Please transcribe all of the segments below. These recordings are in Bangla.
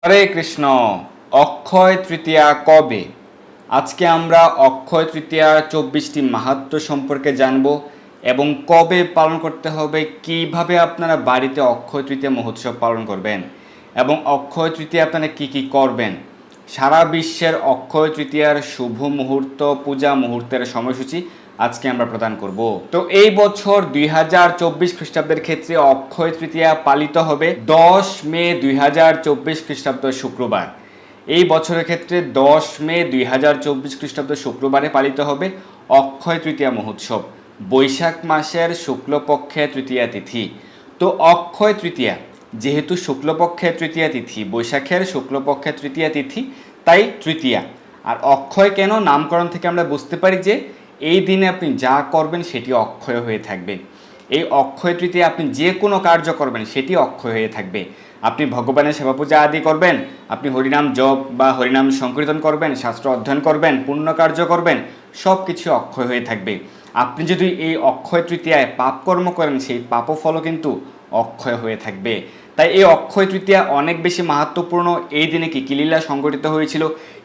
হরে কৃষ্ণ। অক্ষয় তৃতীয়া কবে? আজকে আমরা অক্ষয় তৃতীয়ার 24টি মাহাত্ম্য সম্পর্কে জানব এবং কবে পালন করতে হবে, কিভাবে আপনারা বাড়িতে অক্ষয় তৃতীয়া মহোৎসব পালন করবেন এবং অক্ষয় তৃতীয়া আপনারা কি কি করবেন। সারা বিশ্বের অক্ষয় তৃতীয়ার শুভ মুহূর্ত, পূজা মুহূর্তের সময়সূচি আজকে আমরা প্রদান করব। তো এই বছর 2024 খ্রিস্টাব্দের ক্ষেত্রে অক্ষয় তৃতীয়া পালিত হবে 10 মে 2024 খ্রিস্টাব্দ শুক্রবার। এই বছরের ক্ষেত্রে 10 মে 2024 খ্রিস্টাব্দ শুক্রবারে পালিত হবে অক্ষয় তৃতীয়া মহোৎসব, বৈশাখ মাসের শুক্লপক্ষের তৃতীয়া তিথি। তো অক্ষয় তৃতীয়া যেহেতু শুক্লপক্ষের তৃতীয়া তিথি, বৈশাখের শুক্লপক্ষের তৃতীয়া তিথি, তাই তৃতীয়া। আর অক্ষয় কেন, নামকরণ থেকে আমরা বুঝতে পারি যে এই দিনে আপনি যা করবেন সেটি অক্ষয় হয়ে থাকবে। এই অক্ষয় তৃতীয়া আপনি যে কোনো কার্য করবেন সেটি অক্ষয় হয়ে থাকবে। আপনি ভগবানের সেবা পূজা আদি করবেন, আপনি হরিনাম জপ বা হরিনাম সংকীর্তন করবেন, শাস্ত্র অধ্যয়ন করবেন, পুণ্য কার্য করবেন, সব কিছু অক্ষয় হয়ে থাকবে। আপনি যদি এই অক্ষয় তৃতীয়ায় পাপকর্ম করেন সেই পাপফলও কিন্তু অক্ষয় হয়ে থাকবে। তাই এই অক্ষয় তৃতীয়া অনেক বেশি মাহাত্ম্যপূর্ণ। এই দিনে কি লীলা সংঘটিত হয়েছিল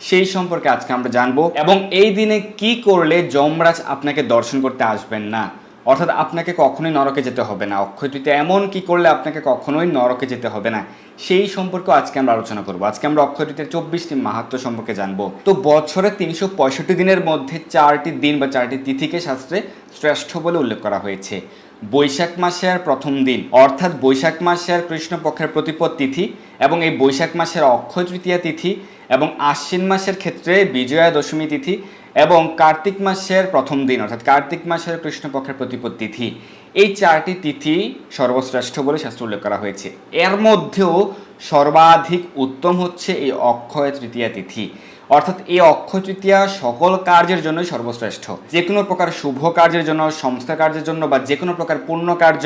সেই সম্পর্কে আজকে আমরা জানবো এবং এই দিনে কি করলে যমরাজ আপনাকে দর্শন করতে আসবেন না, অর্থাৎ আপনাকে কখনোই নরকে যেতে হবে না। অক্ষয় তৃতীয়া এমন কি করলে আপনাকে কখনোই নরকে যেতে হবে না, সেই সম্পর্কে আজকে আমরা আলোচনা করব। আজকে আমরা অক্ষয় তৃতীয়ার 24টি মাহাত্ম্য সম্পর্কে জানবো। তো বছরে 365 দিনের মধ্যে 4টি দিন বা 4টি তিথিকে শাস্ত্রে শ্রেষ্ঠ বলে উল্লেখ করা হয়েছে। বৈশাখ মাসের প্রথম দিন অর্থাৎ বৈশাখ মাসের কৃষ্ণপক্ষের প্রতিপদ তিথি এবং এই বৈশাখ মাসের অক্ষয় তৃতীয়া তিথি এবং আশ্বিন মাসের ক্ষেত্রে বিজয়া দশমী তিথি এবং কার্তিক মাসের প্রথম দিন অর্থাৎ কার্তিক মাসের কৃষ্ণপক্ষের প্রতিপদ তিথি, এই 4টি তিথি সর্বশ্রেষ্ঠ বলে শাস্ত্রে উল্লেখ করা হয়েছে। এর মধ্যেও সর্বাধিক উত্তম হচ্ছে এই অক্ষয় তৃতীয়া তিথি, অর্থাৎ এই অক্ষয় তৃতীয়া সকল কার্যের জন্যই সর্বশ্রেষ্ঠ। যে কোনো প্রকার শুভ কার্যের জন্য, সংস্থা কার্যের জন্য বা যে কোনো প্রকার পুণ্য কার্য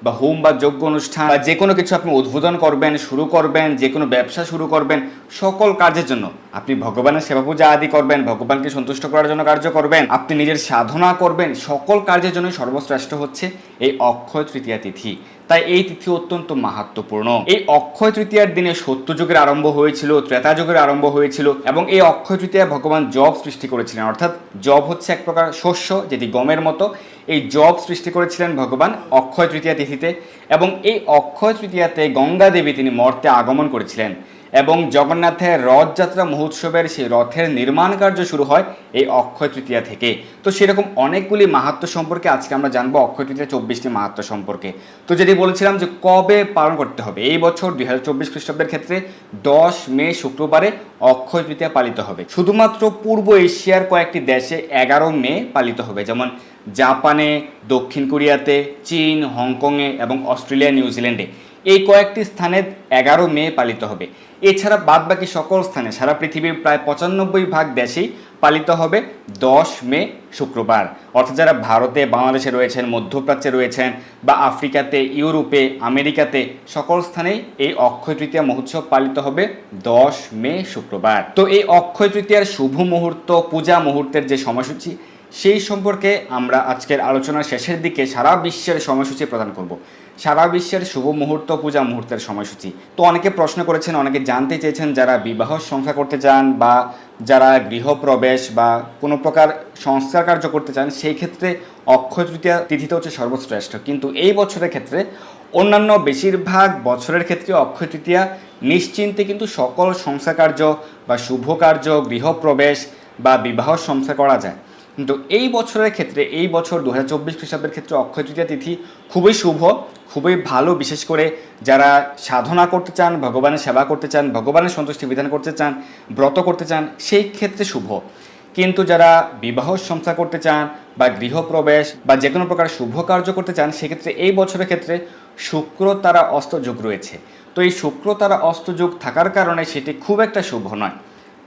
বা হোম বা যজ্ঞ অনুষ্ঠান বা যে কোনো কিছু আপনি উদ্বোধন করবেন, শুরু করবেন, যে কোনো ব্যবসা শুরু করবেন, সকল কার্যের জন্য আপনি ভগবানের সেবা পূজা আদি করবেন, ভগবানকে সন্তুষ্ট করার জন্য কার্য করবেন, আপনি নিজের সাধনা করবেন, সকল কার্যের জন্য সর্বশ্রেষ্ঠ হচ্ছে এই অক্ষয় তৃতীয়া তিথি। তাই এই তিথি অত্যন্ত মাহাত্ম্যপূর্ণ। এই অক্ষয় তৃতীয়ার দিনে সত্যযুগের আরম্ভ হয়েছিল, ত্রেতা যুগের আরম্ভ হয়েছিল এবং এই অক্ষয় তৃতীয়া ভগবান জব সৃষ্টি করেছিলেন, অর্থাৎ জব হচ্ছে এক প্রকার শস্য যেটি গমের মতো। এই জব সৃষ্টি করেছিলেন ভগবান অক্ষয় তৃতীয়া তিথিতে এবং এই অক্ষয় তৃতীয়াতে গঙ্গা দেবী তিনি মর্তে আগমন করেছিলেন এবং জগন্নাথের রথযাত্রা মহোৎসবের সেই রথের নির্মাণ কার্য শুরু হয় এই অক্ষয় তৃতীয়া থেকে। তো সেরকম অনেকগুলি মাহাত্ম্য সম্পর্কে আজকে আমরা জানবো অক্ষয় তৃতীয়া 24টি মাহাত্ম্য সম্পর্কে। তো যেটি বলেছিলাম যে কবে পালন করতে হবে, এই বছর 2024 খ্রিস্টাব্দের ক্ষেত্রে 10 মে শুক্রবারে অক্ষয় তৃতীয়া পালিত হবে। শুধুমাত্র পূর্ব এশিয়ার কয়েকটি দেশে 11 মে পালিত হবে, যেমন জাপানে, দক্ষিণ কোরিয়াতে, চীন, হংকংয়ে এবং অস্ট্রেলিয়া, নিউজিল্যান্ডে। এই কয়েকটি স্থানে 11 মে পালিত হবে। এছাড়া বাদবাকি সকল স্থানে সারা পৃথিবীর প্রায় 95% দেশেই পালিত হবে 10 মে শুক্রবার। অর্থাৎ যারা ভারতে, বাংলাদেশে রয়েছেন, মধ্যপ্রাচ্যে রয়েছেন বা আফ্রিকাতে, ইউরোপে, আমেরিকাতে, সকল স্থানেই এই অক্ষয় তৃতীয়া মহোৎসব পালিত হবে 10 মে শুক্রবার। তো এই অক্ষয় তৃতীয়ার শুভ মুহূর্ত, পূজা মুহূর্তের যে সময়সূচি, সেই সম্পর্কে আমরা আজকের আলোচনার শেষের দিকে সারা বিশ্বের সময়সূচি প্রদান করব। সারা বিশ্বের শুভ মুহূর্ত, পূজা মুহূর্তের সময়সূচি। তো অনেকে প্রশ্ন করেছেন, অনেকে জানতে চেয়েছেন, যারা বিবাহ সংখ্যা করতে চান বা যারা গৃহপ্রবেশ বা কোনো প্রকার সংস্কার কার্য করতে চান, সেই ক্ষেত্রে অক্ষয় তৃতীয়া তিথিতে হচ্ছে সর্বশ্রেষ্ঠ। কিন্তু এই বছরের ক্ষেত্রে অন্যান্য বেশিরভাগ বছরের ক্ষেত্রে অক্ষয় তৃতীয়া নিশ্চিন্তে কিন্তু সকল সংস্কার কার্য বা শুভ কার্য, গৃহপ্রবেশ বা বিবাহ সংস্কার করা যায়। কিন্তু এই বছরের ক্ষেত্রে, এই বছর 2024 খ্রিস্টাব্দের ক্ষেত্রে অক্ষয় তৃতীয়া তিথি খুবই শুভ, খুবই ভালো। বিশেষ করে যারা সাধনা করতে চান, ভগবানের সেবা করতে চান, ভগবানের সন্তুষ্টি বিধান করতে চান, ব্রত করতে চান, সেই ক্ষেত্রে শুভ। কিন্তু যারা বিবাহ সংস্থা করতে চান বা গৃহপ্রবেশ বা যে কোনো প্রকার শুভ কার্য করতে চান, সেক্ষেত্রে এই বছরের ক্ষেত্রে শুক্র তারা অস্ত যোগ রয়েছে। তো এই শুক্র তারা অস্ত যোগ থাকার কারণে সেটি খুব একটা শুভ নয়।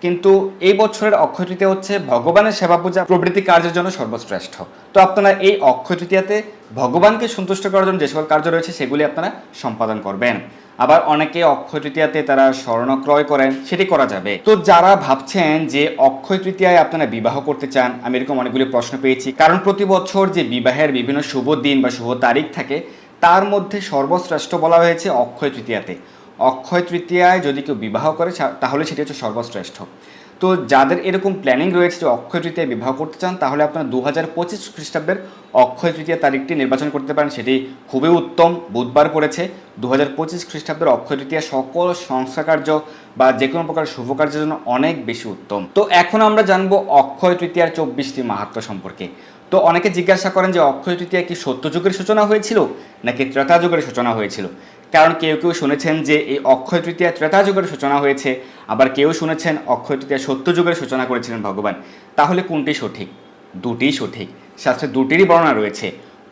কিন্তু এই বছরের অক্ষয় তৃতীয়া হচ্ছে ভগবানের সেবা পূজা প্রভৃতি কার্যের জন্য সর্বশ্রেষ্ঠ। তো আপনারা এই অক্ষয় তৃতীয়াতে ভগবানকে সন্তুষ্ট করার জন্য যে সকল কার্য রয়েছে সেগুলি আপনারা সম্পাদন করবেন। আবার অনেকে অক্ষয় তৃতীয়াতে তারা স্বর্ণ ক্রয় করেন, সেটি করা যাবে। তো যারা ভাবছেন যে অক্ষয় তৃতীয়ায় আপনারা বিবাহ করতে চান, আমি এরকম অনেকগুলি প্রশ্ন পেয়েছি। কারণ প্রতি বছর যে বিবাহের বিভিন্ন শুভ দিন বা শুভ তারিখ থাকে, তার মধ্যে সর্বশ্রেষ্ঠ বলা হয়েছে অক্ষয় তৃতীয়াতে। অক্ষয় তৃতীয়ায় যদি কেউ বিবাহ করে তাহলে সেটি হচ্ছে সর্বশ্রেষ্ঠ। তো যাদের এরকম প্ল্যানিং রয়েছে যে অক্ষয় তৃতীয়ায় বিবাহ করতে চান, তাহলে আপনারা 2025 খ্রিস্টাব্দের অক্ষয় তৃতীয়া তারিখটি নির্বাচন করতে পারেন, সেটি খুবই উত্তম। বুধবার পড়েছে। 2025 খ্রিস্টাব্দের অক্ষয় তৃতীয়া সকল সংস্কারকার্য বা যে কোনো প্রকার শুভ কার্যের জন্য অনেক বেশি উত্তম। তো এখন আমরা জানবো অক্ষয় তৃতীয়ার 24টি মাহাত্ম্য সম্পর্কে। তো অনেকে জিজ্ঞাসা করেন যে অক্ষয় তৃতীয়া কি সত্যযুগের সূচনা হয়েছিল নাকি ত্রেতা যুগের সূচনা হয়েছিল? কারণ কেউ কেউ শুনেছেন যে এই অক্ষয় তৃতীয়া ত্রেতা যুগের সূচনা হয়েছে, আবার কেউ শুনেছেন অক্ষয় তৃতীয়া সত্যযুগের সূচনা করেছিলেন ভগবান। তাহলে কোনটি সঠিক? দুটিই সঠিক। শাস্ত্রে দুটিরই বর্ণনা রয়েছে।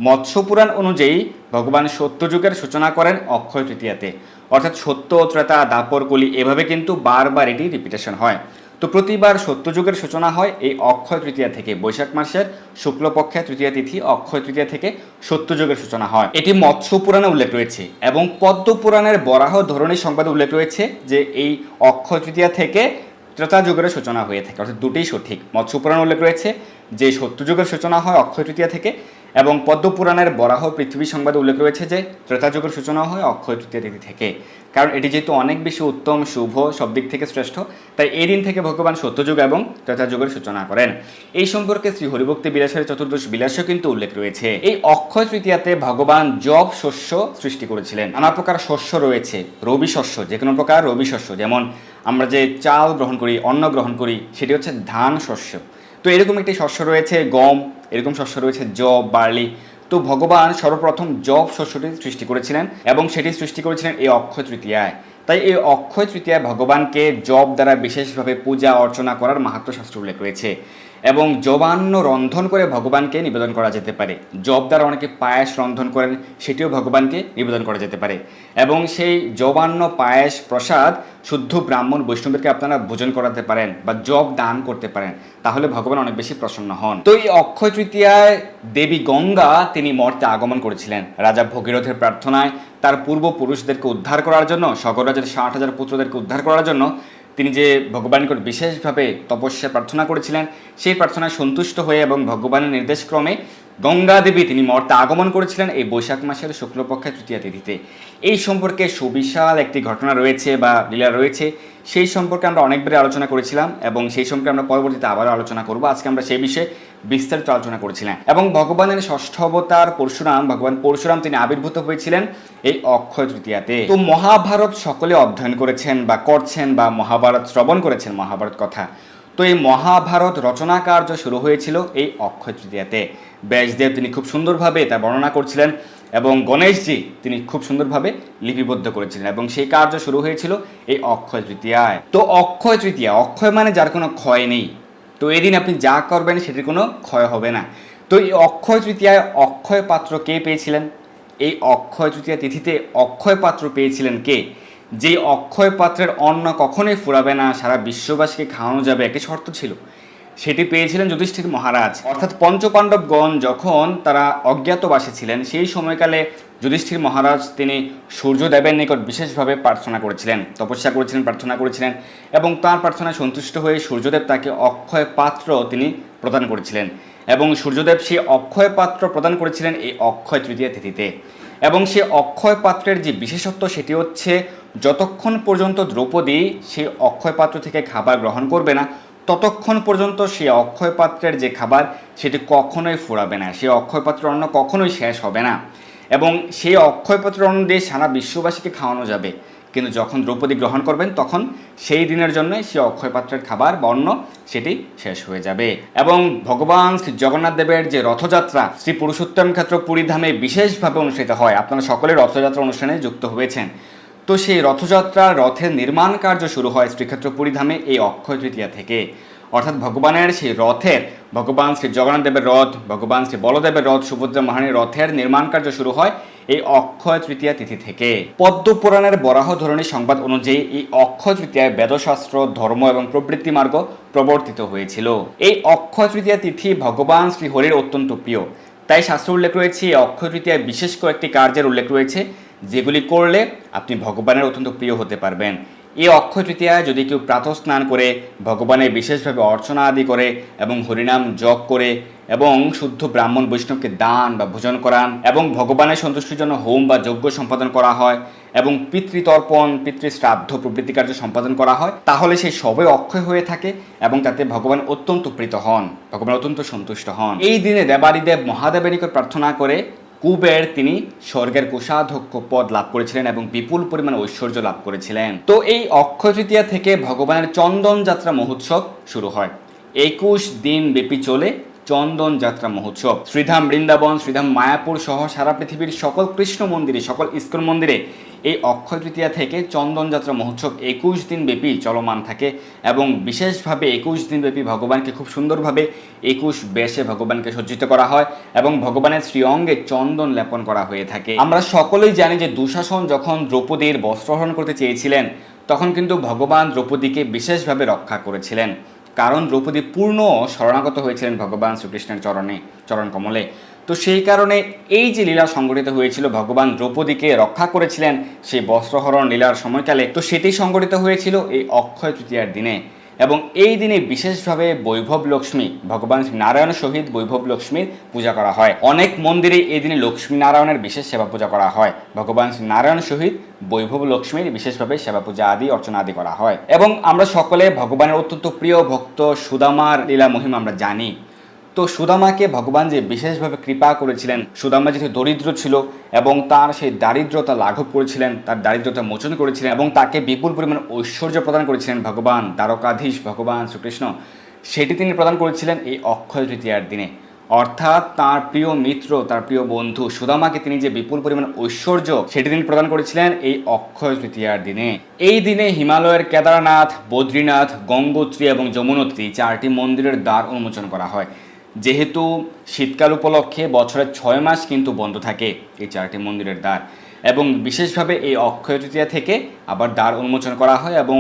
মৎস্য পুরাণ অনুযায়ী ভগবান সত্যযুগের সূচনা করেন অক্ষয় তৃতীয়াতে, অর্থাৎ সত্য, ত্রেতা, দাপর, কলি এভাবে কিন্তু বারবার এটি রিপিটেশন হয়। তো প্রতিবার সত্যযুগের সূচনা হয় এই অক্ষয় তৃতীয়া থেকে। বৈশাখ মাসের শুক্লপক্ষের তৃতীয়া তিথি অক্ষয় তৃতীয়া থেকে সত্যযুগের সূচনা হয়। এটি মৎস্য পুরাণে উল্লেখ রয়েছে এবং পদ্ম পুরাণের বরাহ ধরণী সংবাদে উল্লেখ রয়েছে যে এই অক্ষয় তৃতীয়া থেকে ত্রেতা যুগের সূচনা হয়ে থাকে, অর্থাৎ দুটোই সঠিক। মৎস্য পুরাণে উল্লেখ রয়েছে যে সত্যযুগের সূচনা হয় অক্ষয় তৃতীয়া থেকে, এবং পদ্ম পুরাণের বরাহ পৃথিবী সংবাদে উল্লেখ রয়েছে যে ত্রেতা যুগের সূচনা হয় অক্ষয় তৃতীয়া তিথি থেকে। কারণ এটি যেহেতু অনেক বেশি উত্তম, শুভ, সব দিক থেকে শ্রেষ্ঠ, তাই এই দিন থেকে ভগবান সত্যযুগ এবং ত্রেতা যুগের সূচনা করেন। এই সম্পর্কে শ্রী হরিভক্তি বিলাসের চতুর্দশ বিলাসও কিন্তু উল্লেখ রয়েছে। এই অক্ষয় তৃতীয়াতে ভগবান জব শস্য সৃষ্টি করেছিলেন। নানা প্রকার শস্য রয়েছে, রবি শস্য, যে কোনো প্রকার রবি শস্য, যেমন আমরা যে চাল গ্রহণ করি, অন্ন গ্রহণ করি, সেটি হচ্ছে ধান শস্য। তো এরকম একটি শস্য রয়েছে গম, এরকম শস্য রয়েছে জব, বার্লি। তো ভগবান সর্বপ্রথম জব শস্যটি সৃষ্টি করেছিলেন এবং সেটি সৃষ্টি করেছিলেন এই অক্ষয় তৃতীয়ায়। তাই এই অক্ষয় তৃতীয়ায় ভগবানকে জব দ্বারা বিশেষভাবে পূজা অর্চনা করার মাহাত্ম্য শাস্ত্র উল্লেখ রয়েছে। এবং জবান্ন রন্ধন করে ভগবানকে নিবেদন করা যেতে পারে। জব দ্বারা অনেকে পায়েস রন্ধন করেন, সেটিও ভগবানকে নিবেদন করা যেতে পারে। এবং সেই জবান্ন, পায়েস, প্রসাদ শুদ্ধ ব্রাহ্মণ বৈষ্ণবদেরকে আপনারা ভোজন করাতে পারেন বা জব দান করতে পারেন, তাহলে ভগবান অনেক বেশি প্রসন্ন হন। তো এই অক্ষয় তৃতীয়ায় দেবী গঙ্গা তিনি মর্তে আগমন করেছিলেন রাজা ভগীরথের প্রার্থনায়। তার পূর্বপুরুষদেরকে উদ্ধার করার জন্য, স্বর্গরাজের 60,000 পুত্রদেরকে উদ্ধার করার জন্য তিনি যে ভগবানের নিকট বিশেষভাবে তপস্যা প্রার্থনা করেছিলেন, সেই প্রার্থনায় সন্তুষ্ট হয়ে এবং ভগবানের নির্দেশক্রমে গঙ্গা দেবী তিনি মর্তে আগমন করেছিলেন এই বৈশাখ মাসের শুক্লপক্ষের তৃতীয়া তিথিতে। এই সম্পর্কে সুবিশাল একটি ঘটনা রয়েছে বা লীলা রয়েছে, সেই সম্পর্কে আমরা অনেকবারই আলোচনা করেছিলাম এবং সেই সম্পর্কে আমরা পরবর্তীতে আবারও আলোচনা করব। আজকে আমরা সেই বিষয়ে বিস্তারিত আলোচনা করেছিলাম। এবং ভগবানের ষষ্ঠ অবতার পরশুরাম, ভগবান পরশুরাম তিনি আবির্ভূত হয়েছিলেন এই অক্ষয় তৃতীয়াতে। তো মহাভারত সকলে অধ্যয়ন করেছেন বা করছেন বা মহাভারত শ্রবণ করেছেন, মহাভারত কথা। তো এই মহাভারত রচনা কার্য শুরু হয়েছিল এই অক্ষয় তৃতীয়াতে। ব্যাসদেব তিনি খুব সুন্দরভাবে তা বর্ণনা করছিলেন এবং গণেশজি তিনি খুব সুন্দরভাবে লিপিবদ্ধ করেছিলেন, এবং সেই কার্য শুরু হয়েছিল এই অক্ষয় তৃতীয়ায়। তো অক্ষয় তৃতীয়া, অক্ষয় মানে যার কোনো ক্ষয় নেই। তো এদিন আপনি যা করবেন সেটির কোনো ক্ষয় হবে না। তো এই অক্ষয় তৃতীয়ায় অক্ষয় পাত্র কে পেয়েছিলেন? এই অক্ষয় তৃতীয়া তিথিতে অক্ষয় পাত্র পেয়েছিলেন কে? যে অক্ষয় পাত্রের অন্ন কখনোই ফুরাবে না, সারা বিশ্ববাসীকে খাওয়ানো যাবে, একটি শর্ত ছিল। সেটি পেয়েছিলেন যুধিষ্ঠির মহারাজ। অর্থাৎ পঞ্চপাণ্ডবগণ যখন তারা অজ্ঞাতবাসে ছিলেন, সেই সময়কালে যুধিষ্ঠির মহারাজ তিনি সূর্যদেবের নিকট বিশেষভাবে প্রার্থনা করেছিলেন, তপস্যা করেছিলেন, প্রার্থনা করেছিলেন, এবং তার প্রার্থনায় সন্তুষ্ট হয়ে সূর্যদেব তাকে অক্ষয় পাত্র তিনি প্রদান করেছিলেন। এবং সূর্যদেব সেই অক্ষয় পাত্র প্রদান করেছিলেন এই অক্ষয় তৃতীয়া তিথিতে। এবং সে অক্ষয় পাত্রের যে বিশেষত্ব সেটি হচ্ছে, যতক্ষণ পর্যন্ত দ্রৌপদী সেই অক্ষয় পাত্র থেকে খাবার গ্রহণ করবে না, ততক্ষণ পর্যন্ত সেই অক্ষয় পাত্রের যে খাবার সেটি কখনোই ফুরাবে না, সেই অক্ষয় পাত্রের অন্ন কখনোই শেষ হবে না, এবং সেই অক্ষয় পাত্রের অন্ন দিয়ে সারা বিশ্ববাসীকে খাওয়ানো যাবে। কিন্তু যখন দ্রৌপদী গ্রহণ করবেন, তখন সেই দিনের জন্য সেই অক্ষয় পাত্রের খাবার বা অন্ন সেটি শেষ হয়ে যাবে। এবং ভগবান শ্রী জগন্নাথ দেবের যে রথযাত্রা শ্রী পুরুষোত্তম ক্ষেত্র পুরীধামে বিশেষভাবে অনুষ্ঠিত হয়, আপনারা সকলে রথযাত্রা অনুষ্ঠানে যুক্ত হয়েছেন। তো সেই রথযাত্রা, রথের নির্মাণ কার্য শুরু হয় শ্রীক্ষেত্র পুরীধামে এই অক্ষয় তৃতীয়া থেকে। অর্থাৎ ভগবানের সেই রথের, ভগবান শ্রী জগন্নাথ দেবের রথ, ভগবান শ্রী বলদেবের রথ, সুভদ্রা মহারানীর রথের নির্মাণ কার্য শুরু হয় এই অক্ষয় তৃতীয়া তিথি থেকে। পদ্ম পুরাণের বরাহ ধরণী সংবাদ অনুযায়ী এই অক্ষয় তৃতীয়ায় বেদশাস্ত্র, ধর্ম এবং প্রবৃত্তি মার্গ প্রবর্তিত হয়েছিল। এই অক্ষয় তৃতীয়া তিথি ভগবান শ্রী হরির অত্যন্ত প্রিয়। তাই শাস্ত্র উল্লেখ রয়েছে এই অক্ষয় তৃতীয়ায় বিশেষ কয়েকটি কার্যের উল্লেখ রয়েছে, যেগুলি করলে আপনি ভগবানের অত্যন্ত প্রিয় হতে পারবেন। এই অক্ষয় তৃতীয়ায় যদি কেউ প্রাতঃ স্নান করে ভগবানের বিশেষভাবে অর্চনা আদি করে এবং হরিনাম জপ করে এবং শুদ্ধ ব্রাহ্মণ বৈষ্ণবকে দান বা ভোজন করান এবং ভগবানের সন্তুষ্টির জন্য হোম বা যজ্ঞ সম্পাদন করা হয় এবং পিতৃতর্পণ পিতৃশ্রাদ্ধ প্রভৃতি কার্য সম্পাদন করা হয়, তাহলে সেই সবই অক্ষয় হয়ে থাকে এবং তাতে ভগবান অত্যন্ত প্রীত হন, ভগবান অত্যন্ত সন্তুষ্ট হন। এই দিনে দেবাদিদেব মহাদেবের নিকট প্রার্থনা করে কুবের তিনি স্বর্গের কোষাধ্যক্ষ পদ লাভ করেছিলেন এবং বিপুল পরিমাণ ঐশ্বর্য লাভ করেছিলেন। তো এই অক্ষয় তৃতীয়া থেকে ভগবানের চন্দন যাত্রা মহোৎসব শুরু হয়। 21 দিন ব্যাপী চলে চন্দন যাত্রা মহোৎসব। শ্রীধাম বৃন্দাবন, শ্রীধাম মায়াপুর সহ সারা পৃথিবীর সকল কৃষ্ণ মন্দিরে, সকল ইস্কন মন্দিরে এই অক্ষয় তৃতীয়া থেকে চন্দন যাত্রা মহোৎসব 21 দিন ব্যাপী চলমান থাকে এবং বিশেষভাবে 21 দিন ব্যাপী ভগবানকে খুব সুন্দরভাবে 21 বেশে ভগবানকে সজ্জিত করা হয় এবং ভগবানের শ্রীঅঙ্গে চন্দন লেপন করা হয়ে থাকে। আমরা সকলেই জানি যে দুঃশাসন যখন দ্রৌপদীর বস্ত্রহরণ করতে চেয়েছিলেন, তখন কিন্তু ভগবান দ্রৌপদীকে বিশেষভাবে রক্ষা করেছিলেন, কারণ দ্রৌপদী পূর্ণ শরণাগত হয়েছিলেন ভগবান শ্রীকৃষ্ণের চরণ কমলে। তো সেই কারণে এই যে লীলা সংঘটিত হয়েছিল, ভগবান দ্রৌপদীকে রক্ষা করেছিলেন সেই বস্ত্রহরণ লীলার সময়কালে, তো সেটি সংঘটিত হয়েছিল এই অক্ষয় তৃতীয়ার দিনে। এবং এই দিনে বিশেষভাবে বৈভব লক্ষ্মী, ভগবান নারায়ণ সহিত বৈভব লক্ষ্মীর পূজা করা হয়। অনেক মন্দিরে এই দিনে লক্ষ্মী নারায়ণের বিশেষ সেবা পূজা করা হয়, ভগবান নারায়ণ সহিত বৈভব লক্ষ্মীর বিশেষভাবে সেবা পূজা আদি অর্চনা আদি করা হয়। এবং আমরা সকলে ভগবানের অত্যন্ত প্রিয় ভক্ত সুদামার লীলা মহিমা আমরা জানি। তো সুদামাকে ভগবান যে বিশেষভাবে কৃপা করেছিলেন, সুদামা যেহেতু দরিদ্র ছিল এবং তার সেই দারিদ্রতা লাঘব করেছিলেন, তার দারিদ্রতা মোচন করেছিলেন এবং তাকে বিপুল পরিমাণ ঐশ্বর্য প্রদান করেছিলেন ভগবান দ্বারকাধীশ ভগবান শ্রীকৃষ্ণ, সেটি তিনি প্রদান করেছিলেন এই অক্ষয় তৃতীয়ার দিনে। অর্থাৎ তার প্রিয় মিত্র, তার প্রিয় বন্ধু সুদামাকে তিনি যে বিপুল পরিমাণ ঐশ্বর্য সেটি তিনি প্রদান করেছিলেন এই অক্ষয় তৃতীয়ার দিনে। এই দিনে হিমালয়ের কেদারনাথ, বদ্রীনাথ, গঙ্গোত্রী এবং যমুনোত্রী 4টি মন্দিরের দ্বার উন্মোচন করা হয়। যেহেতু শীতকাল উপলক্ষে বছরের 6 মাস কিন্তু বন্ধ থাকে এই 4টি মন্দিরের দ্বার, এবং বিশেষভাবে এই অক্ষয় তৃতীয়া থেকে আবার দ্বার উন্মোচন করা হয় এবং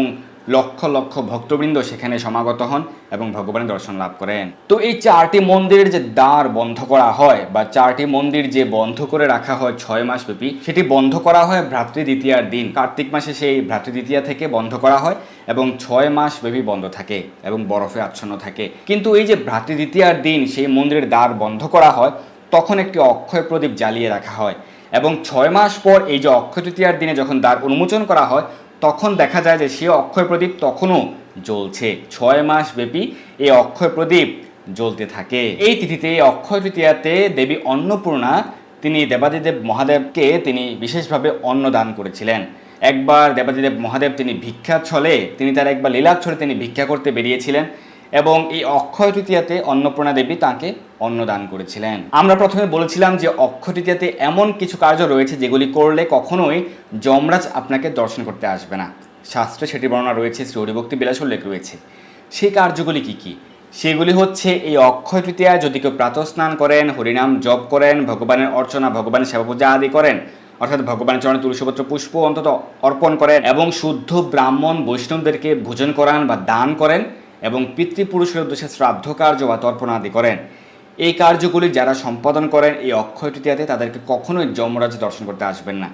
লক্ষ লক্ষ ভক্তবৃন্দ সেখানে সমাগত হন এবং ভগবানের দর্শন লাভ করেন। তো এই 4টি মন্দিরের যে দ্বার বন্ধ করা হয় বা 4টি মন্দির যে বন্ধ করে রাখা হয় 6 মাস ব্যাপী, সেটি বন্ধ করা হয় ভ্রাতৃ দ্বিতীয়ার দিন। কার্তিক মাসে সেই ভ্রাতৃ দ্বিতীয়া থেকে বন্ধ করা হয় এবং 6 মাস ব্যাপী বন্ধ থাকে এবং বরফে আচ্ছন্ন থাকে। কিন্তু এই যে ভ্রাতৃ দ্বিতীয়ার দিন সেই মন্দিরের দ্বার বন্ধ করা হয়, তখন একটি অক্ষয় প্রদীপ জ্বালিয়ে রাখা হয় এবং 6 মাস পর এই যে অক্ষয় তৃতীয়ার দিনে যখন দ্বার উন্মোচন করা হয়, তখন দেখা যায় যে সে অক্ষয় প্রদীপ তখনও জ্বলছে। 6 মাস ব্যাপী এই অক্ষয় প্রদীপ জ্বলতে থাকে। এই তিথিতে অক্ষয় তৃতীয়াতে দেবী অন্নপূর্ণা তিনি দেবাদিদেব মহাদেবকে তিনি বিশেষভাবে অন্ন দান করেছিলেন। একবার দেবাদিদেব মহাদেব তিনি ভিক্ষার ছলে, তিনি তার একবার লীলার ছলে তিনি ভিক্ষা করতে বেরিয়েছিলেন এবং এই অক্ষয় তৃতীয়াতে অন্নপূর্ণা দেবী তাকে অন্ন দান করেছিলেন। আমরা প্রথমে বলেছিলাম যে অক্ষয় তৃতীয়াতে এমন কিছু কার্য রয়েছে যেগুলি করলে কখনোই যমরাজ আপনাকে দর্শন করতে আসবে না। শাস্ত্রে সেটি বর্ণনা রয়েছে, শ্রী হরিভক্তি বিলাস উল্লেখ রয়েছে। সেই কার্যগুলি কি কি? সেগুলি হচ্ছে এই অক্ষয় তৃতীয়ায় যদি কেউ প্রাতঃ স্নান করেন, হরিনাম জপ করেন, ভগবানের অর্চনা, ভগবানের সেবা পূজা আদি করেন, অর্থাৎ ভগবানের চরণে তুলসীপত্র পুষ্প অন্তত অর্পণ করেন এবং শুদ্ধ ব্রাহ্মণ বৈষ্ণবদেরকে ভোজন করান বা দান করেন এবং পিতৃপুরুষের উদ্দেশ্যে শ্রাদ্ধ কার্য বা তর্পণ আদি করেন, এই কার্যগুলি যারা সম্পাদন করেন এই অক্ষয় তৃতীয়াতে তাদেরকে কখনোই যমরাজ দর্শন করতে আসবেন না।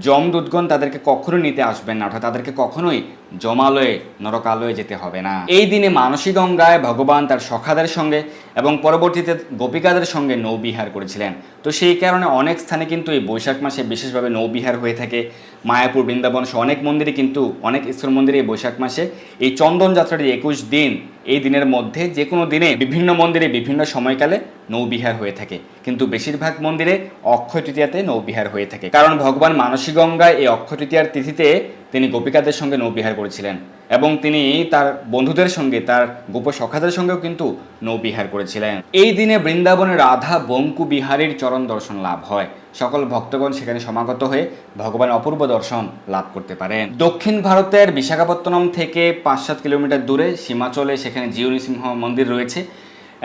যমদূতগণ তাদেরকে কখনোই নিতে আসবেন না, অর্থাৎ তাদেরকে কখনোই যমালয়ে নরকালয়ে যেতে হবে না। এই দিনে মানসী গঙ্গায় ভগবান তার সখাদের সঙ্গে এবং পরবর্তীতে গোপিকাদের সঙ্গে নৌবিহার করেছিলেন। তো সেই কারণে অনেক স্থানে কিন্তু এই বৈশাখ মাসে বিশেষভাবে নৌবিহার হয়ে থাকে। মায়াপুর, বৃন্দাবন সহ অনেক মন্দিরে কিন্তু, অনেক ঈশ্বর মন্দিরে এই বৈশাখ মাসে এই চন্দন যাত্রাটি 21 দিন, এই দিনের মধ্যে যে কোনো দিনে বিভিন্ন মন্দিরে বিভিন্ন সময়কালে নৌবিহার হয়ে থাকে, কিন্তু বেশিরভাগ মন্দিরে অক্ষয় তৃতীয়াতে নৌবিহার হয়ে থাকে। কারণ ভগবান মানসী গঙ্গায় এই অক্ষয় তৃতীয়ার তিথিতে তিনি গোপিকাদের সঙ্গে নৌবিহার করেছিলেন এবং তিনি তার বন্ধুদের সঙ্গে, তার গোপ সখাদের সঙ্গেও কিন্তু নৌবিহার করেছিলেন। এই দিনে বৃন্দাবনের রাধা বঙ্কু বিহারীর চরণ দর্শন লাভ হয়। সকল ভক্তগণ সেখানে সমাগত হয়ে ভগবান অপূর্ব দর্শন লাভ করতে পারেন। দক্ষিণ ভারতের বিশাখাপত্তনম থেকে 5-7 কিলোমিটার দূরে সীমাচলে সেখানে জিউ নৃসিংহ মন্দির রয়েছে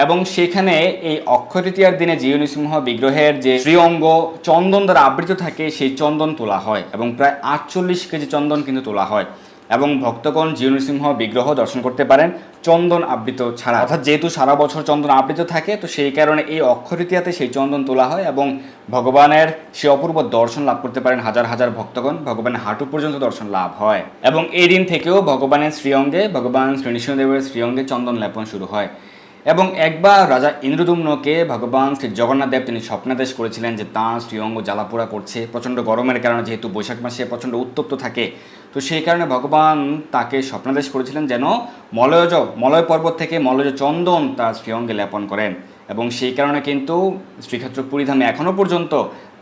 এবং সেখানে এই অক্ষয় তৃতীয়ার দিনে জিউ নৃসিংহ বিগ্রহের যে শ্রীঅঙ্গ চন্দন দ্বারা আবৃত থাকে, সেই চন্দন তোলা হয় এবং প্রায় 48 কেজি চন্দন কিন্তু তোলা হয় এবং ভক্তগণ জিও নৃসিংহ বিগ্রহ দর্শন করতে পারেন চন্দন আবৃত ছাড়া। অর্থাৎ যেহেতু সারা বছর চন্দন আবৃত থাকে, তো সেই কারণে এই অক্ষয় তৃতীয়াতে সেই চন্দন তোলা হয় এবং ভগবানের সে অপূর্ব দর্শন লাভ করতে পারেন হাজার হাজার ভক্তগণ। ভগবানের হাঁটু পর্যন্ত দর্শন লাভ হয় এবং এই দিন থেকেও ভগবানের শ্রীঅঙ্গে, ভগবান শ্রী নৃসিংহদেবের শ্রীঅঙ্গে চন্দন লেপন শুরু হয়। এবং একবার রাজা ইন্দ্রদুম্নকে ভগবান শ্রী জগন্নাথ দেব তিনি স্বপ্নাদেশ করেছিলেন যে তাঁর শ্রীঅঙ্গ জ্বালাপোড়া করছে প্রচণ্ড গরমের কারণে, যেহেতু বৈশাখ মাসে প্রচণ্ড উত্তপ্ত থাকে। তো সেই কারণে ভগবান তাকে স্বপ্নাদেশ করেছিলেন যেন মলয় পর্বত থেকে মলয়জ চন্দন তার শ্রীঅঙ্গে লেপন করেন। এবং সেই কারণে কিন্তু শ্রীক্ষেত্র পুরীধামে এখনও পর্যন্ত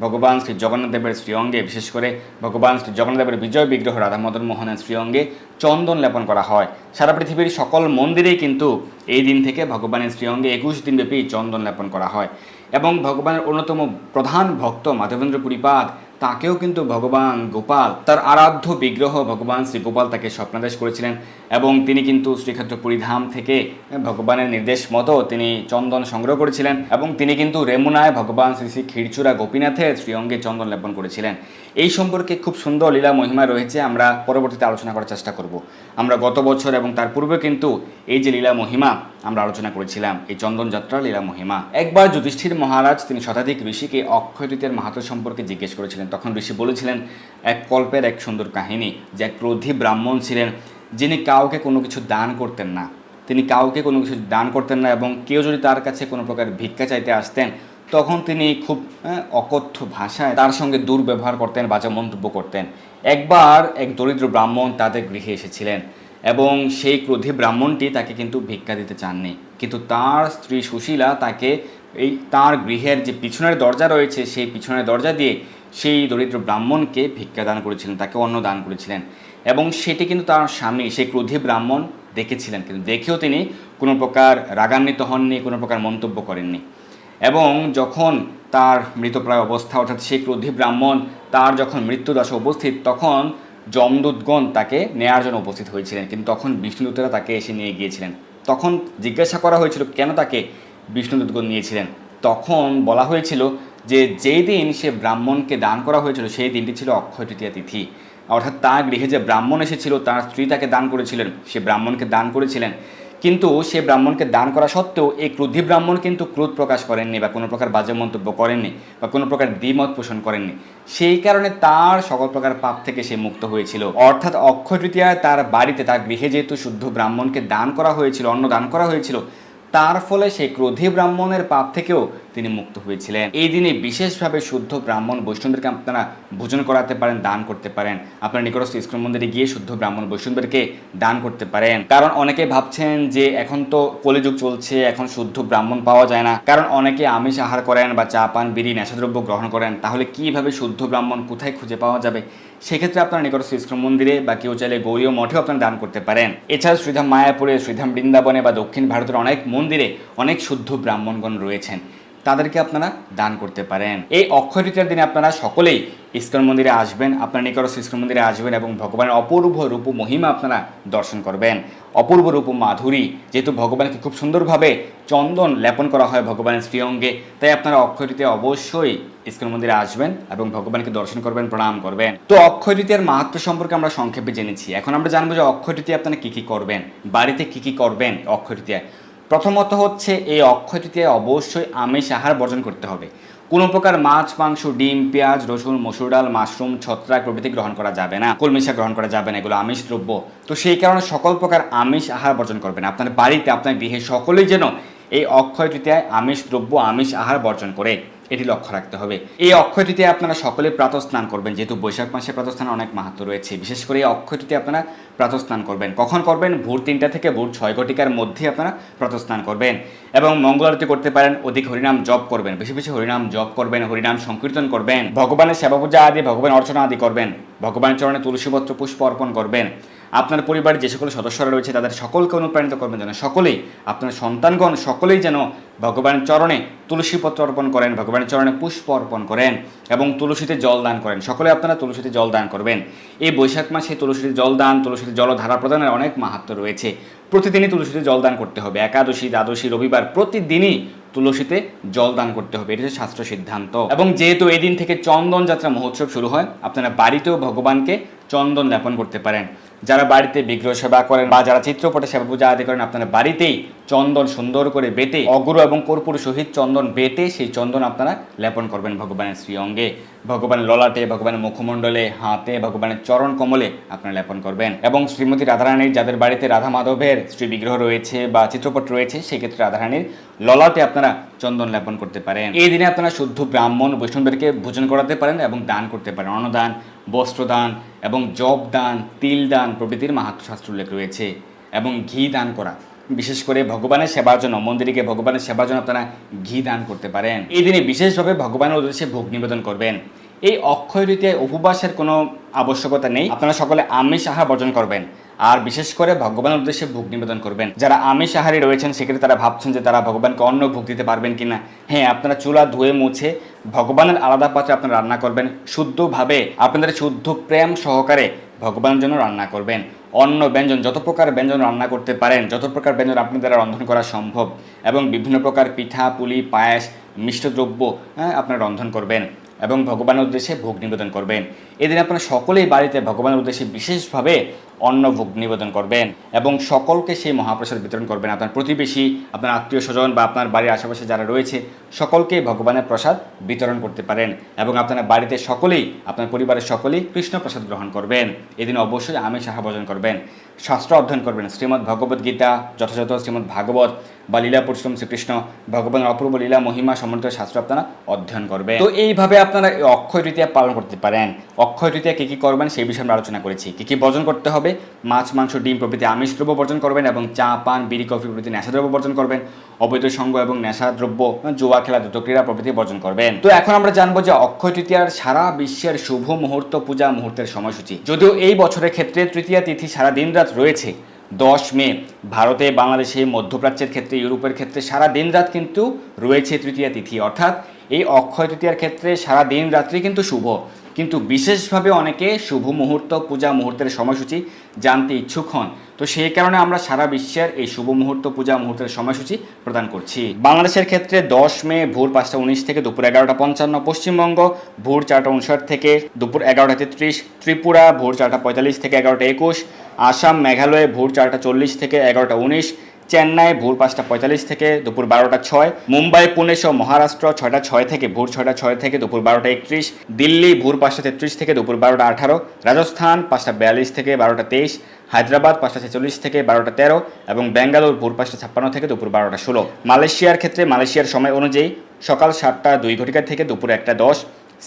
ভগবান শ্রী জগন্নাথ দেবের শ্রীঅঙ্গে, বিশেষ করে ভগবান শ্রী জগন্নাথ দেবের বিজয় বিগ্রহ রাধা মদন মোহনের শ্রীঅঙ্গে চন্দন লেপন করা হয়। সারা পৃথিবীর সকল মন্দিরেই কিন্তু এই দিন থেকে ভগবানের শ্রীঅঙ্গে 21 দিনব্যাপী চন্দন লেপন করা হয়। এবং ভগবানের অন্যতম প্রধান ভক্ত মাধবেন্দ্র পুরীপাদ, তাকেও কিন্তু ভগবান গোপাল, তার আরাধ্য বিগ্রহ ভগবান শ্রী গোপাল তাকে স্বপ্নাদেশ করেছিলেন এবং তিনি কিন্তু শ্রীক্ষেত্র পুরীধাম থেকে ভগবানের নির্দেশ মতো তিনি চন্দন সংগ্রহ করেছিলেন এবং তিনি কিন্তু রেমুনায় ভগবান শ্রী শ্রী ক্ষীরচূড়া গোপীনাথের শ্রীঅঙ্গে চন্দন লেপন করেছিলেন। এই সম্পর্কে খুব সুন্দর লীলা মহিমা রয়েছে, আমরা পরবর্তীতে আলোচনা করার চেষ্টা করব। আমরা গত বছর এবং তার পূর্বে কিন্তু এই যে লীলা মহিমা আমরা আলোচনা করেছিলাম, এই চন্দন যাত্রার লীলা মহিমা। একবার যুধিষ্ঠির মহারাজ তিনি শতাধিক ঋষিকে অক্ষয় তৃতীয়ার মাহাত্ম্য সম্পর্কে জিজ্ঞেস করেছিলেন। তখন ঋষি বলেছিলেন এক কল্পের এক সুন্দর কাহিনী, যে এক ক্রোধী ব্রাহ্মণ ছিলেন যিনি কাউকে কোনো কিছু দান করতেন না। তিনি কাউকে কোনো কিছু দান করতেন না এবং কেউ যদি তার কাছে কোনো প্রকার ভিক্ষা চাইতে আসতেন, তখন তিনি খুব অকথ্য ভাষায় তার সঙ্গে দুর্ব্যবহার করতেন, বাজে মন্তব্য করতেন। একবার এক দরিদ্র ব্রাহ্মণ তাদের গৃহে এসেছিলেন এবং সেই ক্রোধী ব্রাহ্মণটি তাকে কিন্তু ভিক্ষা দিতে চাননি, কিন্তু তার স্ত্রী সুশীলা তাকে তার গৃহের যে পিছনের দরজা রয়েছে সেই পিছনের দরজা দিয়ে সেই দরিদ্র ব্রাহ্মণকে ভিক্ষা দান করেছিলেন, তাকে অন্ন দান করেছিলেন। এবং সেটি কিন্তু তার স্বামী সেই ক্রোধী ব্রাহ্মণ দেখেছিলেন, কিন্তু দেখেও তিনি কোনো প্রকার রাগান্বিত হননি, কোনো প্রকার মন্তব্য করেননি। এবং যখন তার মৃতপ্রায় অবস্থা, অর্থাৎ সেই ক্রোধী ব্রাহ্মণ তার যখন মৃত্যুদশা উপস্থিত, তখন যমদূতগণ তাকে নেয়ার জন্য উপস্থিত হয়েছিলেন, কিন্তু তখন বিষ্ণুদূতেরা তাকে এসে নিয়ে গিয়েছিলেন। তখন জিজ্ঞাসা করা হয়েছিল কেন তাকে বিষ্ণুদূতগণ নিয়েছিলেন। তখন বলা হয়েছিল যে যেই দিন সে ব্রাহ্মণকে দান করা হয়েছিল সেই দিনটি ছিল অক্ষয় তৃতীয়া তিথি। অর্থাৎ তার গৃহে যে ব্রাহ্মণ এসেছিল তার স্ত্রী তাকে দান করেছিলেন, সে ব্রাহ্মণকে দান করেছিলেন, কিন্তু সে ব্রাহ্মণকে দান করা সত্ত্বেও এই ক্রোধী ব্রাহ্মণ কিন্তু ক্রোধ প্রকাশ করেননি বা কোনো প্রকার বাজে মন্তব্য করেননি বা কোনো প্রকার দ্বিমত পোষণ করেননি। সেই কারণে তার সকল প্রকার পাপ থেকে সে মুক্ত হয়েছিল। অর্থাৎ অক্ষয় তৃতীয়ায় তার বাড়িতে, তার গৃহে যেহেতু শুদ্ধ ব্রাহ্মণকে দান করা হয়েছিল, অন্ন দান করা হয়েছিল, তার ফলে সেই ক্রোধী ব্রাহ্মণের পাপ থেকেও তিনি মুক্ত হয়েছিলেন। এই দিনে বিশেষভাবে শুদ্ধ ব্রাহ্মণ বৈষ্ণবদেরকে আপনারা ভোজন করাতে পারেন, দান করতে পারেন। আপনার নিকটস্থ ইস্কন মন্দিরে গিয়ে শুদ্ধ ব্রাহ্মণ বৈষ্ণবদেরকে দান করতে পারেন। কারণ অনেকে ভাবছেন যে এখন তো কলিযুগ চলছে, এখন শুদ্ধ ব্রাহ্মণ পাওয়া যায় না, কারণ অনেকে আমিষ আহার করেন বা চা পান বিড়ি নেশাদ্রব্য গ্রহণ করেন, তাহলে কিভাবে শুদ্ধ ব্রাহ্মণ কোথায় খুঁজে পাওয়া যাবে? সেক্ষেত্রে আপনার নিকটস্থ ইস্কন মন্দিরে বা কেউ চাইলে গৌরীয় মঠেও আপনারা দান করতে পারেন। এছাড়া শ্রীধাম মায়াপুরে, শ্রীধাম বৃন্দাবনে বা দক্ষিণ ভারতের অনেক মন্দিরে অনেক শুদ্ধ ব্রাহ্মণগণ রয়েছেন, তাদেরকে আপনারা দান করতে পারেন। এই অক্ষয় তৃতীয়ার দিনে আপনারা সকলেই ইস্কন মন্দিরে আসবেন, আপনার নিকটস্থ ইস্কন মন্দিরে আসবেন এবং ভগবানের অপূর্ব রূপ মহিমা আপনারা দর্শন করবেন। অপূর্ব রূপ মাধুরী, যেহেতু ভগবানকে খুব সুন্দরভাবে চন্দন লেপন করা হয় ভগবানের শ্রীঅঙ্গে, তাই আপনারা অক্ষয় তৃতীয়া অবশ্যই ইস্কন মন্দিরে আসবেন এবং ভগবানকে দর্শন করবেন, প্রণাম করবেন। তো অক্ষয় তৃতীয়ার মাহাত্ম্য সম্পর্কে আমরা সংক্ষেপে জেনেছি। এখন আমরা জানবো যে অক্ষয় তৃতীয়া আপনারা কী কী করবেন, বাড়িতে কী কী করবেন অক্ষয় তৃতীয়ায়। প্রথমত হচ্ছে এই অক্ষয় তৃতীয়ায় অবশ্যই আমিষ আহার বর্জন করতে হবে। কোনো প্রকার মাছ, মাংস, ডিম, পেঁয়াজ, রসুন, মসুর ডাল, মাশরুম, ছত্রাক প্রভৃতি গ্রহণ করা যাবে না, কলমিশা গ্রহণ করা যাবে না, এগুলো আমিষ দ্রব্য। তো সেই কারণে সকল প্রকার আমিষ আহার বর্জন করবেন। আপনার বাড়িতে, আপনার গৃহে সকলেই যেন এই অক্ষয় তৃতীয়ায় আমিষ দ্রব্য, আমিষ আহার বর্জন করে, এটি লক্ষ্য রাখতে হবে। এই অক্ষয় তৃতীয়ায় আপনারা সকলে প্রাতঃস্নান করবেন, যেহেতু বৈশাখ মাসে প্রাতঃস্নানের অনেক মাহাত্ম্য রয়েছে। বিশেষ করে এই অক্ষয় তৃতীয়ায় আপনারা প্রাতঃস্নান করবেন। কখন করবেন? ভোর 3টা থেকে ভোর 6 ঘটিকার মধ্যে আপনারা প্রাতঃস্নান করবেন এবং মঙ্গল আরতি করতে পারেন, অধিক হরিনাম জপ করবেন, বেশি বেশি হরিনাম জপ করবেন, হরিনাম সংকীর্তন করবেন, ভগবানের সেবা পূজা আদি, ভগবান অর্চনা আদি করবেন, ভগবানের চরণে তুলসীপত্র পুষ্প অর্পণ করবেন। আপনার পরিবারের যে সকল সদস্যরা রয়েছে তাদের সকলকে অনুপ্রাণিত করবেন যেন সকলেই, আপনার সন্তানগণ সকলেই যেন ভগবানের চরণে তুলসীপত্র অর্পণ করেন, ভগবানের চরণে পুষ্প অর্পণ করেন এবং তুলসীতে জল দান করেন। সকলে আপনারা তুলসীতে জল দান করবেন। এই বৈশাখ মাসে তুলসীতে জল দান, তুলসীতে জলধারা প্রদানের অনেক মাহাত্ম্য রয়েছে। প্রতিদিনই তুলসীতে জল দান করতে হবে। একাদশী, দ্বাদশী, রবিবার প্রতিদিনই তুলসীতে জল দান করতে হবে, এটা হচ্ছে শাস্ত্র সিদ্ধান্ত। এবং যেহেতু এই দিন থেকে চন্দন যাত্রা মহোৎসব শুরু হয়, আপনারা বাড়িতেও ভগবানকে চন্দন লেপন করতে পারেন। যারা বাড়িতে বিগ্রহ সেবা করেন বা যারা চিত্রপটে সেবা পূজা আদি করেন, আপনারা বাড়িতেই চন্দন সুন্দর করে বেটে অগুর এবং কর্পূর সহিত চন্দন বেটে সেই চন্দন আপনারা লেপন করবেন ভগবানের শ্রী অঙ্গে, ভগবানের ললাটে, ভগবানের মুখমণ্ডলে, হাতে, ভগবানের চরণ কমলে আপনারা লেপন করবেন। এবং শ্রীমতী রাধারানীর যাদের বাড়িতে রাধা মাধবের শ্রী বিগ্রহ রয়েছে বা চিত্রপট রয়েছে, সেই ক্ষেত্রে রাধারানীর ললাটে আপনারা চন্দন লেপন করতে পারেন। এই দিনে আপনারা শুদ্ধ ব্রাহ্মণ বৈষ্ণবদেরকে ভোজন করাতে পারেন এবং দান করতে পারেন। অন্নদান, বস্ত্রদান এবং জব দান, তিল দান প্রভৃতির মাহাত্ম্য শাস্ত্র উল্লেখ রয়েছে। এবং ঘি দান করা, বিশেষ করে ভগবানের সেবার জন্য, মন্দিরে গিয়ে ভগবানের সেবার জন্য আপনারা ঘি দান করতে পারেন। এই দিনে বিশেষভাবে ভগবানের উদ্দেশ্যে ভোগ নিবেদন করবেন। এই অক্ষয় তৃতীয়ায় উপবাসের কোনো আবশ্যকতা নেই, আপনারা সকলে আমিষ আহার বর্জন করবেন আর বিশেষ করে ভগবানের উদ্দেশ্যে ভোগ নিবেদন করবেন। যারা আমিষ আহারী রয়েছেন সেক্ষেত্রে তারা ভাবছেন যে তারা ভগবানকে অন্ন ভোগ দিতে পারবেন কিনা। হ্যাঁ, আপনারা চুলা ধুয়ে মুছে ভগবানের আলাদা পাত্রে আপনারা রান্না করবেন, শুদ্ধভাবে আপনাদের শুদ্ধ প্রেম সহকারে ভগবানের জন্য রান্না করবেন। অন্ন ব্যঞ্জন, যত প্রকার ব্যঞ্জন রান্না করতে পারেন, যত প্রকার ব্যঞ্জন আপনার দ্বারা রন্ধন করা সম্ভব, এবং বিভিন্ন প্রকার পিঠা, পুলি, পায়েস, মিষ্টদ্রব্য আপনারা রন্ধন করবেন এবং ভগবানের উদ্দেশ্যে ভোগ নিবেদন করবেন। এদিন আপনারা সকলেই বাড়িতে ভগবানের উদ্দেশ্যে বিশেষভাবে অন্ন ভোগ নিবেদন করবেন এবং সকলকে সেই মহাপ্রসাদ বিতরণ করবেন। আপনার প্রতিবেশী, আপনার আত্মীয় স্বজন বা আপনার বাড়ির আশেপাশে যারা রয়েছে সকলকে ভগবানের প্রসাদ বিতরণ করতে পারেন এবং আপনার বাড়িতে সকলেই, আপনার পরিবারের সকলেই কৃষ্ণ প্রসাদ গ্রহণ করবেন। এদিন অবশ্যই আমিষ আহার ভোজন করবেন, শাস্ত্র অধ্যয়ন করবেন। শ্রীমদ্ ভগবদ্ গীতা, যথাযথ শ্রীমদ্ ভাগবত বা লীলা পুরুষোত্তম শ্রীকৃষ্ণ ভগবানের অপূর্ব লীলা মহিমা সম্বন্ধিত শাস্ত্র আপনারা অধ্যয়ন করবেন। তো এইভাবে আপনারা অক্ষয় তৃতীয়া পালন করতে পারেন। অক্ষয় তৃতীয়া কী কী করবেন সেই বিষয়ে আমরা আলোচনা করেছি। কী কী বর্জন করতে হবে: মাছ, মাংস, ডিম প্রভৃতি আমিষ দ্রব্য বর্জন করবেন এবং চা, পান, বিড়ি, কফি প্রভৃতি নেশাদ্রব্য বর্জন করবেন। অবৈধ সঙ্গ এবং নেশাদ্রব্য, জুয়া খেলা, দ্রুত ক্রীড়া প্রভৃতি বর্জন করবেন। তো এখন আমরা জানবো যে অক্ষয় তৃতীয়ার সারা বিশ্বের শুভ মুহূর্ত, পূজা মুহূর্তের সময়সূচি। যদিও এই বছরের ক্ষেত্রে তৃতীয়া তিথি সারা দিন রাত রয়েছে 10 মে, ভারতে, বাংলাদেশে, মধ্যপ্রাচ্যের ক্ষেত্রে, ইউরোপের ক্ষেত্রে সারা দিন রাত কিন্তু রয়েছে তৃতীয়া তিথি। অর্থাৎ এই অক্ষয় তৃতীয়ার ক্ষেত্রে সারা দিন রাত্রি কিন্তু শুভ, কিন্তু বিশেষভাবে অনেকে শুভ মুহূর্ত, পূজা মুহূর্তের সময়সূচি জানতে ইচ্ছুক হন। তো সেই কারণে আমরা সারা বিশ্বের এই শুভ মুহূর্ত, পূজা মুহূর্তের সময়সূচি প্রদান করছি। বাংলাদেশের ক্ষেত্রে 10 মে ভোর 5টা 19 থেকে দুপুর 11টা 55, পশ্চিমবঙ্গ ভোর 4টা 59 থেকে দুপুর 11টা 33, ত্রিপুরা ভোর 4টা 45 থেকে 11টা 21, আসাম মেঘালয়ে ভোর 4টা 40 থেকে 11টা 19, চেন্নাই ভোর 5টা 45 থেকে দুপুর 12টা 6, মুম্বাই, পুনে সহ মহারাষ্ট্র 6টা 6 থেকে ভোর 6টা 6 থেকে দুপুর 12টা 31, দিল্লি ভোর 5টা 33 থেকে দুপুর 12টা 18, রাজস্থান 5টা 42 থেকে 12টা 23, হায়দ্রাবাদ 5টা 46 থেকে 12টা 13 এবং বেঙ্গালুরু ভোর 5টা 56 থেকে দুপুর 12টা 16। মালয়েশিয়ার ক্ষেত্রে মালয়েশিয়ার সময় অনুযায়ী সকাল 7টা 2 থেকে দুপুর 1টা 10,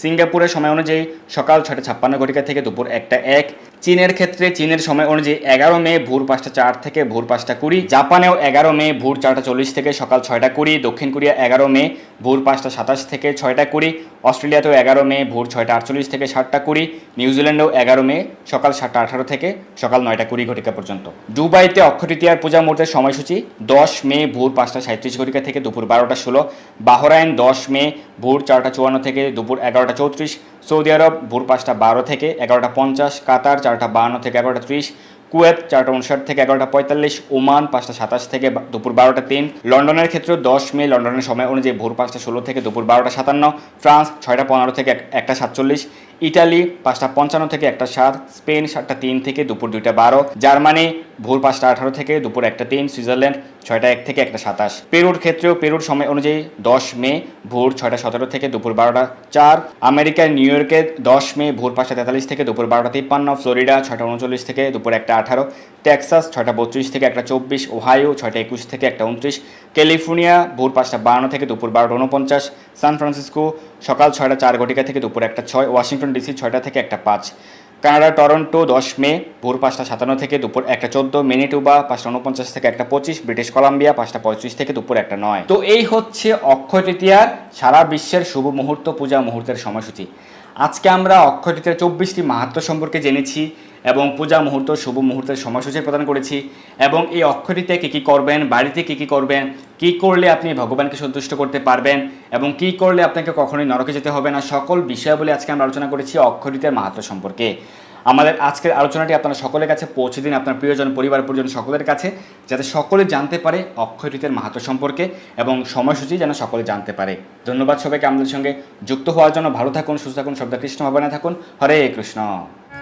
সিঙ্গাপুরের সময় অনুযায়ী সকাল 6টা 56 থেকে দুপুর 1টা 1, চীনের ক্ষেত্রে চীনের সময় অনুযায়ী 11 মে ভোর 5টা 4 থেকে ভোর 5টা 20, জাপানেও 11 মে ভোর 4টা 40 থেকে সকাল 6টা 20, দক্ষিণ কোরিয়া 11 মে ভোর 5টা 27 থেকে 6টা 20, অস্ট্রেলিয়াতেও 11 মে ভোর 6টা 48 থেকে 7টা 20, নিউজিল্যান্ডেও 11 মে সকাল 7টা 18 থেকে সকাল 9টা 20 পর্যন্ত। দুবাইতে অক্ষয় তৃতীয়ার পূজা মুহূর্তের সময়সূচি 10 মে ভোর 5টা 37 থেকে দুপুর 12টা 16, বাহরাইন 10 মে ভোর 4টা 54 থেকে দুপুর 11টা 34, সৌদি আরব ভোর 5টা 12 থেকে 11টা 50, কাতার 4টা 52 থেকে 11টা 30, কুয়েত 4টা 59 থেকে 11টা 45, ওমান 5টা 27 থেকে দুপুর 12টা 3, লন্ডনের ক্ষেত্রে 10 মে লন্ডনের সময় অনুযায়ী ভোর 5টা 16 থেকে দুপুর 12টা 57, ফ্রান্স 6টা 15 থেকে 1টা 47, ইটালি 5টা 55 থেকে 1টা 7, স্পেন 7টা 3 থেকে দুপুর 2টা 12, জার্মানি ভোর 5টা 18 থেকে দুপুর 1টা 3, সুইজারল্যান্ড 6টা 1 থেকে 1টা 27। পেরুর ক্ষেত্রেও পেরুর সময় অনুযায়ী 10 মে ভোর 6টা 17 থেকে দুপুর 12টা 4, আমেরিকার নিউ ইয়র্কে 10 মে ভোর 5টা 43 থেকে দুপুর 12টা 53, ফ্লোরিডা 6টা 39 থেকে দুপুর 1টা 18, টেক্সাস 6টা 32 থেকে 1টা 24, ওহাইও 6টা 21 থেকে 1টা 29, ক্যালিফোর্নিয়া ভোর 5টা 52 থেকে দুপুর 12টা 49, সান ফ্রান্সিসকো সকাল 6টা 4 থেকে দুপুর 1টা 6, ওয়াশিংটন ডিসি 6টা থেকে 1টা 5, কানাডা টরন্টো 10 মে ভোর 5টা 57 থেকে দুপুর 1টা 14, ম্যানিটোবা 5টা 49 থেকে 1টা 25, ব্রিটিশ কলাম্বিয়া 5টা 35 থেকে দুপুর 1টা 9। তো এই হচ্ছে অক্ষয় তৃতীয়ার সারা বিশ্বের শুভ মুহূর্ত, পূজা মুহূর্তের সময়সূচি। আজকে আমরা অক্ষয় তৃতীয়ার 24টি মাহাত্ম্য সম্পর্কে জেনেছি এবং পূজা মুহূর্ত, শুভ মুহূর্তের সময়সূচি প্রদান করেছি এবং এই অক্ষয় তৃতীয়ায় কী কী করবেন, বাড়িতে কী কী করবেন, কী করলে আপনি ভগবানকে সন্তুষ্ট করতে পারবেন এবং কী করলে আপনাকে কখনোই নরকে যেতে হবে না, সকল বিষয়াবলী আজকে আমরা আলোচনা করেছি অক্ষয় তৃতীয়ার মাহাত্ম্য সম্পর্কে। আমাদের আজকের আলোচনাটি আপনারা সকলের কাছে পৌঁছে দিন, আপনার প্রিয়জন, পরিবার পরিজন সকলের কাছে, যাতে সকলে জানতে পারে অক্ষয় তৃতীয়ার মাহাত্ম্য সম্পর্কে এবং সময়সূচি যেন সকলে জানতে পারে। ধন্যবাদ সবাইকে আমাদের সঙ্গে যুক্ত হওয়ার জন্য। ভালো থাকুন, সুস্থ থাকুন, শব্দ কৃষ্ণ ভাবনা থাকুন। হরে কৃষ্ণ।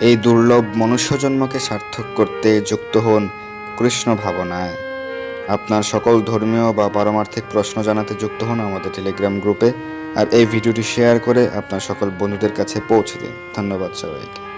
এই দুর্লভ মনুষ্যজন্মকে সার্থক করতে যুক্ত হন কৃষ্ণ ভাবনায়। আপনার সকল ধর্মীয় বা পারমার্থিক প্রশ্ন জানাতে যুক্ত হন আমাদের টেলিগ্রাম গ্রুপে, আর এই ভিডিওটি শেয়ার করে আপনার সকল বন্ধুদের কাছে পৌঁছে দিন। ধন্যবাদ সবাইকে।